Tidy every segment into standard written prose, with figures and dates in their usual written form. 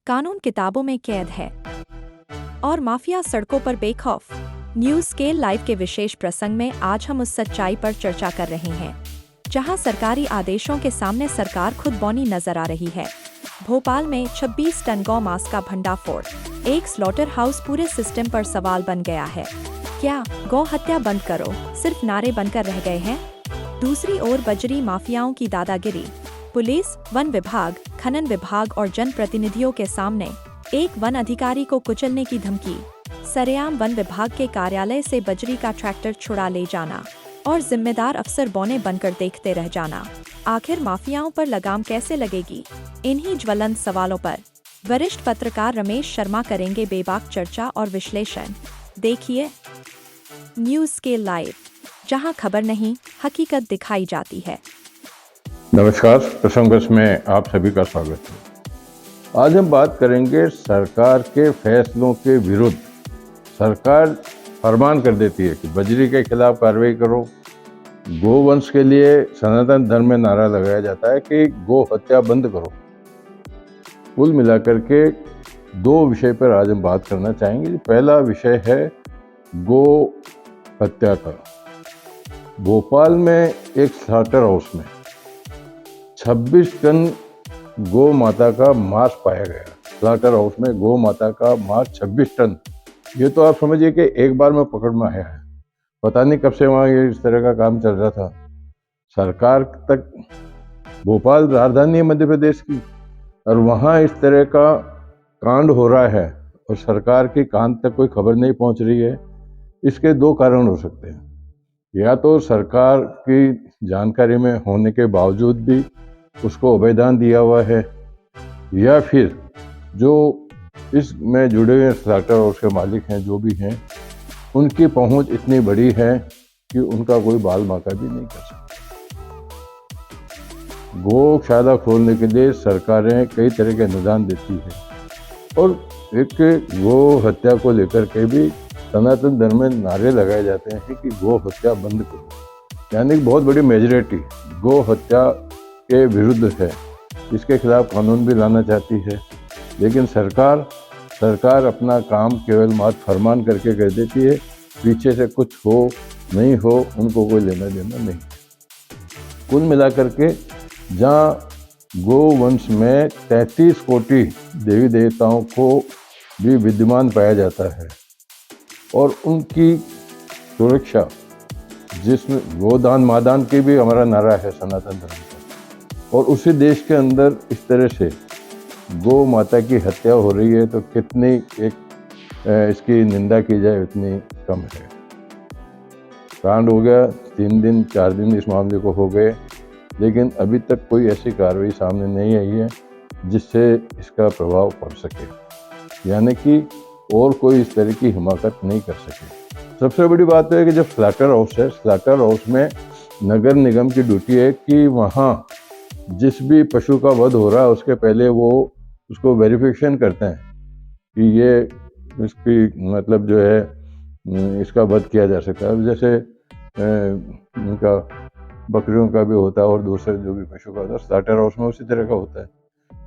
कानून किताबों में कैद है और माफिया सड़कों पर बेखौफ। न्यूज़ स्केल लाइव के विशेष प्रसंग में आज हम उस सच्चाई पर चर्चा कर रहे हैं जहां सरकारी आदेशों के सामने सरकार खुद बौनी नजर आ रही है। भोपाल में 26 टन गौ मांस का भंडाफोड़, एक स्लॉटर हाउस पूरे सिस्टम पर सवाल बन गया है। क्या गौ हत्या बंद करो सिर्फ नारे बनकर रह गए हैं? दूसरी ओर बजरी माफियाओं की दादागिरी। पुलिस, वन विभाग, खनन विभाग और जनप्रतिनिधियों के सामने एक वन अधिकारी को कुचलने की धमकी। सरेआम वन विभाग के कार्यालय से बजरी का ट्रैक्टर छुड़ा ले जाना और जिम्मेदार अफसर बौने बनकर देखते रह जाना। आखिर माफियाओं पर लगाम कैसे लगेगी? इन्हीं ज्वलंत सवालों पर वरिष्ठ पत्रकार रमेश शर्मा करेंगे बेबाक चर्चा और विश्लेषण। देखिए न्यूज़ स्केल लाइव, जहां खबर नहीं हकीकत दिखाई जाती है। नमस्कार, प्रसंगस में आप सभी का स्वागत है। आज हम बात करेंगे सरकार के फैसलों के विरुद्ध। सरकार फरमान कर देती है कि बजरी के खिलाफ कार्रवाई करो। गोवंश के लिए सनातन धर्म में नारा लगाया जाता है कि गो हत्या बंद करो। कुल मिलाकर के दो विषय पर आज हम बात करना चाहेंगे। पहला विषय है गो हत्या का। भोपाल में एक स्लॉटर हाउस में 26 टन गौ माता का मांस पाया गया। स्लॉटर हाउस में गौ माता का मांस 26 टन। ये तो आप समझिए कि एक बार में पकड़ में आया है। पता नहीं कब से वहाँ ये इस तरह का काम चल रहा था। सरकार तक, भोपाल राजधानी है मध्य प्रदेश की, और वहाँ इस तरह का कांड हो रहा है और सरकार की कान तक कोई खबर नहीं पहुँच रही है। इसके दो कारण हो सकते हैं। या तो सरकार की जानकारी में होने के बावजूद भी उसको अभयदान दिया हुआ है, या फिर जो इसमें जुड़े हुए स्लॉटर हाउस के मालिक हैं, जो भी हैं, उनकी पहुंच इतनी बड़ी है कि उनका कोई बाल बांका भी नहीं कर सकता। गौशाला खोलने के लिए सरकारें कई तरह के अनुदान देती है और एक गो हत्या को लेकर के भी सनातन धर्म में नारे लगाए जाते हैं कि गो हत्या बंद करो। यानी बहुत बड़ी मेजॉरिटी गो हत्या के विरुद्ध है। इसके खिलाफ कानून भी लाना चाहती है, लेकिन सरकार अपना काम केवल मात्र फरमान करके कर देती है। पीछे से कुछ हो नहीं हो उनको कोई लेना देना नहीं। कुल मिलाकर के जहाँ गोवंश में 33 कोटि देवी देवताओं को भी विद्यमान पाया जाता है और उनकी सुरक्षा, जिसमें गोदान मादान की भी हमारा नारा है सनातन धर्म का, और उसी देश के अंदर इस तरह से गौ माता की हत्या हो रही है तो कितनी इसकी निंदा की जाए उतनी कम है। कांड हो गया, 3 दिन 4 दिन इस मामले को हो गए, लेकिन अभी तक कोई ऐसी कार्रवाई सामने नहीं आई है जिससे इसका प्रभाव पड़ सके, यानी कि और कोई इस तरह की हिमाकत नहीं कर सके। सबसे बड़ी बात है कि जब स्लॉटर हाउस है, स्लॉटर हाउस में नगर निगम की ड्यूटी है कि वहाँ जिस भी पशु का वध हो रहा है उसके पहले वो उसको वेरिफिकेशन करते हैं कि ये इसकी मतलब जो है इसका वध किया जा सकता है। जैसे इनका बकरियों का भी होता है और दूसरे जो भी पशु का होता है, स्लॉटर हाउस में उसी तरह का होता है।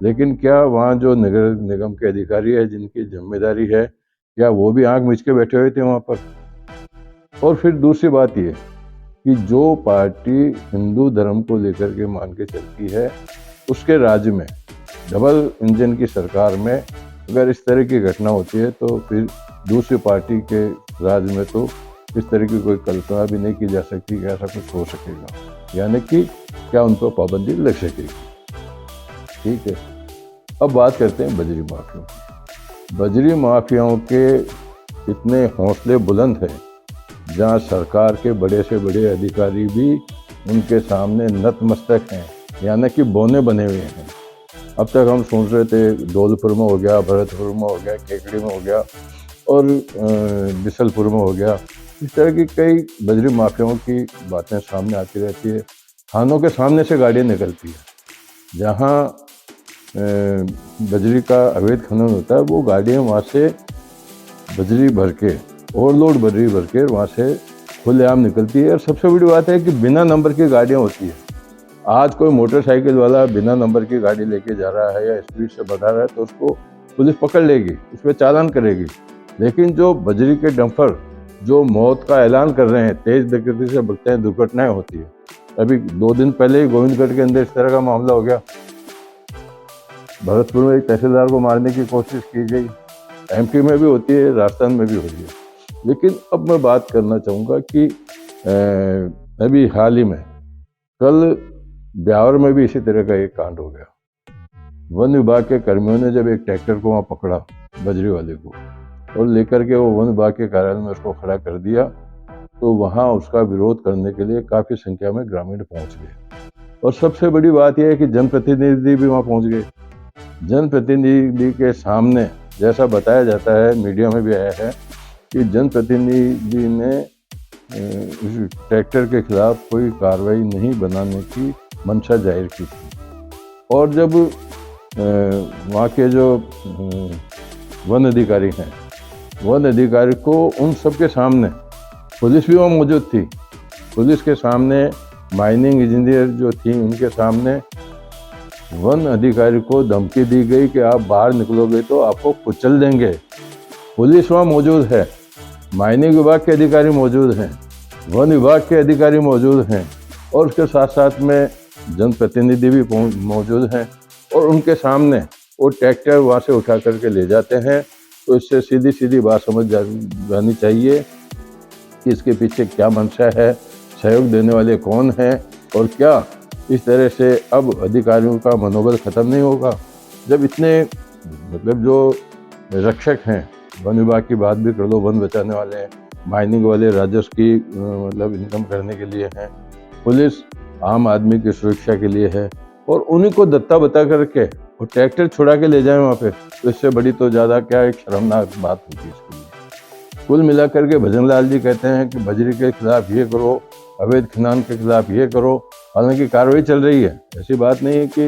लेकिन क्या वहाँ जो नगर निगम के अधिकारी है जिनकी जिम्मेदारी है, क्या वो भी आंख मिच के बैठे हुए थे वहाँ पर? और फिर दूसरी बात ये कि जो पार्टी हिंदू धर्म को लेकर के मान के चलती है, उसके राज्य में डबल इंजन की सरकार में अगर इस तरह की घटना होती है तो फिर दूसरी पार्टी के राज्य में तो इस तरह की कोई कल्पना भी नहीं की जा सकती कि ऐसा कुछ हो सकेगा, यानी कि क्या उन पर पाबंदी लग सकेगी। ठीक है, अब बात करते हैं बजरी माफियाओं की। बजरी माफियाओं के इतने हौसले बुलंद हैं जहाँ सरकार के बड़े से बड़े अधिकारी भी उनके सामने नतमस्तक हैं, यानी कि बौने बने हुए हैं। अब तक हम सुन रहे थे धौलपुर में हो गया, भरतपुर में हो गया, केकड़ी में हो गया और बिसलपुर में हो गया। इस तरह की कई बजरी माफियाओं की बातें सामने आती रहती है। थानों के सामने से गाड़ियाँ निकलती है, जहाँ बजरी का अवैध खनन होता है, वो गाड़ियाँ वहाँ से बजरी भर के, ओवरलोड बजरी भर के वहाँ से खुलेआम निकलती है। और सबसे बड़ी बात है कि बिना नंबर की गाड़ियाँ होती है। आज कोई मोटरसाइकिल वाला बिना नंबर की गाड़ी लेके जा रहा है या स्पीड से बढ़ा रहा है तो उसको पुलिस पकड़ लेगी, उस पर चालान करेगी। लेकिन जो बजरी के डंपर जो मौत का ऐलान कर रहे हैं, तेज गति से बढ़ते हैं, दुर्घटनाएं होती है। अभी 2 दिन पहले ही गोविंदगढ़ के अंदर इस तरह का मामला हो गया। भरतपुर में एक तहसीलदार को मारने की कोशिश की गई। एमपी में भी होती है, राजस्थान में भी हो रही है। लेकिन अब मैं बात करना चाहूँगा कि अभी हाल ही में कल ब्यावर में भी इसी तरह का एक कांड हो गया। वन विभाग के कर्मियों ने जब एक ट्रैक्टर को वहाँ पकड़ा, बजरी वाले को, और लेकर के वो वन विभाग के कार्यालय में उसको खड़ा कर दिया, तो वहाँ उसका विरोध करने के लिए काफ़ी संख्या में ग्रामीण पहुँच गए। और सबसे बड़ी बात यह है कि जनप्रतिनिधि भी वहाँ पहुँच गए। जनप्रतिनिधि के सामने जैसा बताया जाता है, मीडिया में भी आया है कि जनप्रतिनिधि ने इस ट्रैक्टर के खिलाफ कोई कार्रवाई नहीं बनाने की मंशा जाहिर की थी। और जब वहाँ के जो वन अधिकारी हैं, वन अधिकारी को उन सब के सामने, पुलिस भी वहाँ मौजूद थी, पुलिस के सामने माइनिंग इंजीनियर जो थी उनके सामने वन अधिकारी को धमकी दी गई कि आप बाहर निकलोगे तो आपको कुचल देंगे। पुलिस वहाँ मौजूद है, माइनिंग विभाग के अधिकारी मौजूद हैं, वन विभाग के अधिकारी मौजूद हैं, और उसके साथ साथ में जनप्रतिनिधि भी मौजूद हैं, और उनके सामने वो ट्रैक्टर वहाँ से उठा करके ले जाते हैं। तो इससे सीधी सीधी बात समझ जानी चाहिए कि इसके पीछे क्या मंशा है, सहयोग देने वाले कौन हैं, और क्या इस तरह से अब अधिकारियों का मनोबल ख़त्म नहीं होगा। जब इतने मतलब जो रक्षक हैं, वन विभाग की बात भी कर लो, वन बचाने वाले हैं, माइनिंग वाले राजस्व की मतलब इनकम करने के लिए हैं, पुलिस आम आदमी की सुरक्षा के लिए है, और उन्हीं को दत्ता बता करके वो ट्रैक्टर छुड़ा के ले जाएं वहाँ पे, तो इससे बड़ी तो ज़्यादा क्या एक शर्मनाक बात होती है इसके लिए। कुल मिलाकर के भजन लाल जी कहते हैं कि बजरी के खिलाफ ये करो, अवैध खनन के खिलाफ ये करो, हालांकि कार्रवाई चल रही है। ऐसी बात नहीं है कि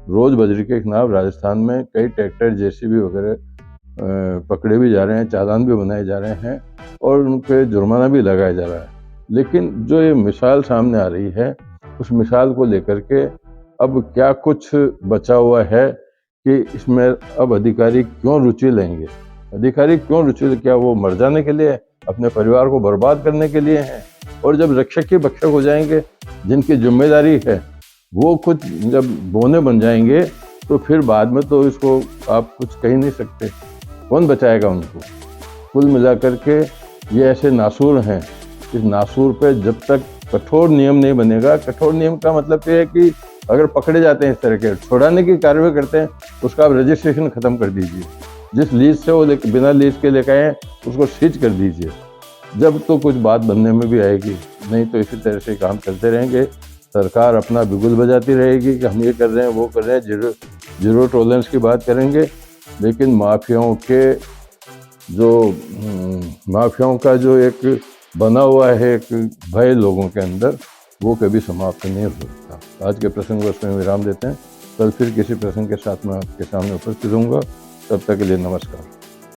रोज़ बजरी के खिलाफ राजस्थान में कई ट्रैक्टर जेसीबी वगैरह पकड़े भी जा रहे हैं, चालान भी बनाए जा रहे हैं, और उन पर जुर्माना भी लगाया जा रहा है। लेकिन जो ये मिसाल सामने आ रही है, उस मिसाल को लेकर के अब क्या कुछ बचा हुआ है कि इसमें अब अधिकारी क्यों रुचि लेंगे? अधिकारी क्यों रुचि, क्या वो मर जाने के लिए, अपने परिवार को बर्बाद करने के लिए हैं? और जब रक्षक ही भक्षक हो जाएंगे, जिनकी जिम्मेदारी है वो खुद जब बोने बन जाएंगे, तो फिर बाद में तो इसको आप कुछ कह ही नहीं सकते, कौन बचाएगा उनको? कुल मिलाकर के ये ऐसे नासूर हैं। इस नासूर पे जब तक कठोर नियम नहीं बनेगा, कठोर नियम का मतलब ये है कि अगर पकड़े जाते हैं इस तरह के, छुड़ाने की कार्रवाई करते हैं, उसका आप रजिस्ट्रेशन ख़त्म कर दीजिए। जिस लीज से वो बिना लीज के लेके आए उसको सीज कर दीजिए, जब तो कुछ बात बनने में भी आएगी। नहीं तो इसी तरह से काम चलते रहेंगे, सरकार अपना बिगुल बजाती रहेगी कि हम ये कर रहे हैं, वो कर रहे हैं, जीरो टॉलरेंस की बात करेंगे। लेकिन माफियाओं का जो एक बना हुआ है एक भय लोगों के अंदर, वो कभी समाप्त नहीं हो सकता। आज के प्रसंग को इसमें विराम देते हैं। कल फिर किसी प्रसंग के साथ मैं आपके सामने उपस्थित होऊंगा। तब तक के लिए नमस्कार।